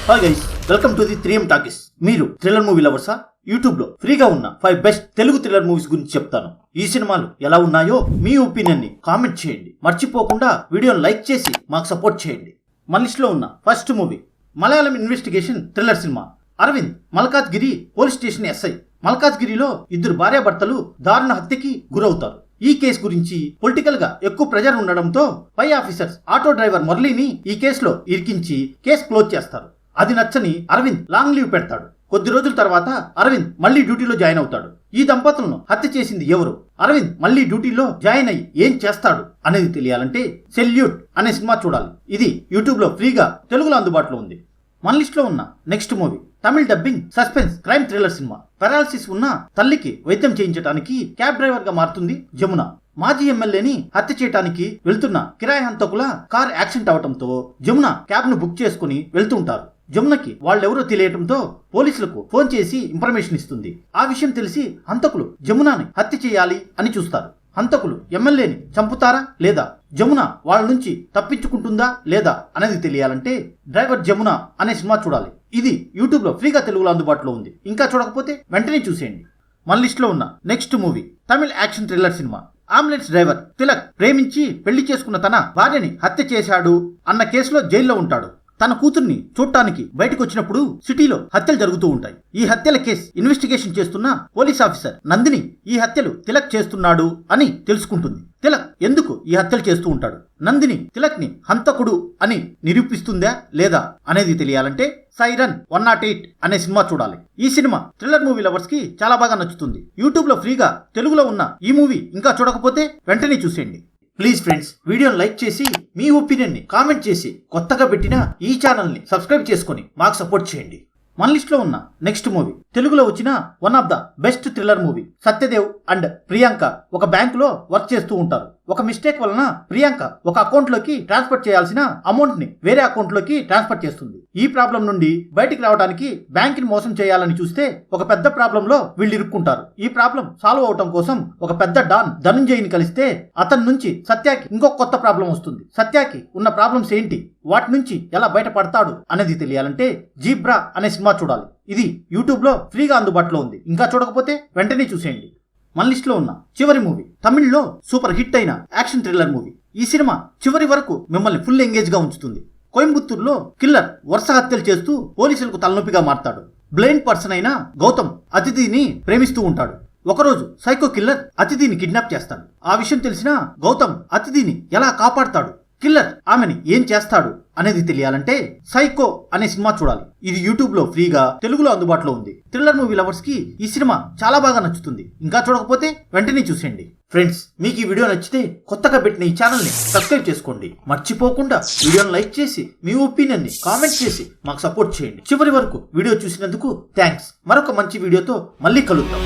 Hi guys, welcome to the 3M talkies. మీరు thriller movie లవర్సా? YouTube లో ఫ్రీగా ఉన్న 5 బెస్ట్ తెలుగు థ్రిల్లర్ మూవీస్ గురించి చెప్తాను. ఈ సినిమాలు ఎలా ఉన్నాయో మీ ఒపీనియన్ ని కామెంట్ చేయండి. మర్చిపోకుండా వీడియోని లైక్ చేసి మాకు సపోర్ట్ చేయండి. మన లిస్ట్ లో ఉన్న first movie Malayalam investigation thriller cinema. Aravind Malkajgiri police station SI. మల్కాజ్గిరిలో ఇద్దరు భార్యాభర్తలు దారుణ హత్యకి గురవుతారు. ఈ కేసు గురించి పొలిటికల్ గా ఎక్కువ ప్రెజర్ ఉండడంతో పై ఆఫీసర్స్ ఆటో డ్రైవర్ మురళిని ఈ కేసులో ఇరికించి కేసు క్లోజ్ చేస్తారు. అది నచ్చని అరవింద్ లాంగ్ లీవ్ పెడతాడు. కొద్ది రోజుల తర్వాత అరవింద్ మళ్లీ డ్యూటీలో జాయిన్ అవుతాడు. ఈ దంపతులను హత్య చేసింది ఎవరు, అరవింద్ మళ్లీ డ్యూటీలో జాయిన్ అయ్యి ఏం చేస్తాడు అనేది తెలియాలంటే సెల్యూట్ అనే సినిమా చూడాలి. ఇది యూట్యూబ్ లో ఫ్రీగా తెలుగులో అందుబాటులో ఉంది. మన లిస్ట్ లో ఉన్న next movie Tamil dubbing suspense crime thriller cinema. Paralysis ఉన్న తల్లికి వైద్యం చేయించడానికి క్యాబ్ డ్రైవర్ గా మారుతుంది జమున. మాజీ ఎమ్మెల్యేని హత్య చేయడానికి వెళ్తున్న కిరాయి హంతకుల కార్ యాక్సిడెంట్ అవడంతో జమున క్యాబ్ ను బుక్ చేసుకుని వెళ్తుంటారు. జమునకి వాళ్ళెవరో తెలియటంతో పోలీసులకు ఫోన్ చేసి ఇన్ఫర్మేషన్ ఇస్తుంది. ఆ విషయం తెలిసి హంతకులు జమునని హత్య చేయాలి అని చూస్తారు. హంతకులు ఎమ్మెల్యేని చంపుతారా లేదా, జమున వాళ్ళ నుంచి తప్పించుకుంటుందా లేదా అనేది తెలియాలంటే డ్రైవర్ జమున అనే సినిమా చూడాలి. ఇది యూట్యూబ్ లో ఫ్రీగా తెలుగులో అందుబాటులో ఉంది. ఇంకా చూడకపోతే వెంటనే చూసేయండి. మన లిస్ట్ లో ఉన్న next movie Tamil action thriller cinema. Ambulance driver Tilak ప్రేమించి పెళ్లి చేసుకున్న తన భార్యని హత్య చేశాడు అన్న కేసులో జైల్లో ఉంటాడు. తన కూతుర్ని చూడటానికి బయటకు వచ్చినప్పుడు సిటీలో హత్యలు జరుగుతూ ఉంటాయి. ఈ హత్యల కేసు ఇన్వెస్టిగేషన్ చేస్తున్న పోలీస్ ఆఫీసర్ నందిని ఈ హత్యలు తిలక్ చేస్తున్నాడు అని తెలుసుకుంటుంది. తిలక్ ఎందుకు ఈ హత్యలు చేస్తూ ఉంటాడు, నందిని తిలక్ ని హంతకుడు అని నిరూపిస్తుందా లేదా అనేది తెలియాలంటే సైరన్ 108 అనే సినిమా చూడాలి. ఈ సినిమా థ్రిల్లర్ మూవీ లవర్స్ కి చాలా బాగా నచ్చుతుంది. యూట్యూబ్ లో ఫ్రీగా తెలుగులో ఉన్న ఈ మూవీ ఇంకా చూడకపోతే వెంటనే చూసేయండి. ప్లీజ్ ఫ్రెండ్స్, వీడియోని లైక్ చేసి మీ ఒపీనియన్ ని కామెంట్ చేసి కొత్తగా పెట్టిన ఈ ఛానల్ ని సబ్స్క్రైబ్ చేసుకొని మాకు సపోర్ట్ చేయండి. మన లిస్ట్ లో ఉన్న నెక్స్ట్ మూవీ తెలుగులో వచ్చిన one of the best thriller movie. Satyadev and Priyanka ఒక బ్యాంక్ లో వర్క్ చేస్తూ ఉంటారు. ఒక మిస్టేక్ వలన ప్రియాంక ఒక అకౌంట్ లోకి ట్రాన్స్ఫర్ చేయాల్సిన అమౌంట్ ని వేరే అకౌంట్ లోకి ట్రాన్స్ఫర్ చేస్తుంది. ఈ ప్రాబ్లం నుండి బయటికి రావడానికి బ్యాంక్ ని మోసం చేయాలని చూస్తే ఒక పెద్ద ప్రాబ్లం లో వీళ్ళు ఇరుక్కుంటారు. ఈ ప్రాబ్లం సాల్వ్ అవటం కోసం ఒక పెద్ద డాన్ ధనుంజయ్ని కలిస్తే అతని నుంచి సత్యాకి ఇంకొక కొత్త ప్రాబ్లం వస్తుంది. సత్యాకి ఉన్న ప్రాబ్లమ్స్ ఏంటి, వాటి నుంచి ఎలా బయటపడతాడు అనేది తెలియాలంటే జీబ్రా అనే సినిమా చూడాలి. ఇది యూట్యూబ్ లో ఫ్రీగా అందుబాటులో ఉంది. ఇంకా చూడకపోతే వెంటనే చూసేయండి. మన లిస్ట్ లో ఉన్న చివరి మూవీ తమిళ్లో సూపర్ హిట్ అయిన యాక్షన్ థ్రిల్లర్ మూవీ. ఈ సినిమా చివరి వరకు మిమ్మల్ని ఫుల్ ఎంగేజ్ గా ఉంచుతుంది. కోయంబత్తూరులో కిల్లర్ వరుస హత్యలు చేస్తూ పోలీసులకు తలనొప్పిగా మారతాడు. బ్లైండ్ పర్సన్ అయిన గౌతమ్ అతిథిని ప్రేమిస్తూ ఉంటాడు. ఒకరోజు సైకో కిల్లర్ అతిథిని కిడ్నాప్ చేస్తాడు. ఆ విషయం తెలిసిన గౌతమ్ అతిథిని ఎలా కాపాడతాడు, కిల్లర్ ఆమెని ఏం చేస్తాడు అనేది తెలియాలంటే సైకో అనే సినిమా చూడాలి. ఇది యూట్యూబ్ లో ఫ్రీగా తెలుగులో అందుబాటులో ఉంది. థ్రిల్లర్ మూవీ లవర్స్ కి ఈ సినిమా చాలా బాగా నచ్చుతుంది. ఇంకా చూడకపోతే వెంటనే చూసేయండి. ఫ్రెండ్స్, మీకు ఈ వీడియో నచ్చితే కొత్తగా పెట్టిన ఈ ఛానల్ ని సబ్స్క్రైబ్ చేసుకోండి. మర్చిపోకుండా వీడియోని లైక్ చేసి మీ ఒపీనియన్ ని కామెంట్ చేసి మాకు సపోర్ట్ చేయండి. చివరి వరకు వీడియో చూసినందుకు థ్యాంక్స్. మరొక మంచి వీడియోతో మళ్ళీ కలుద్దాం.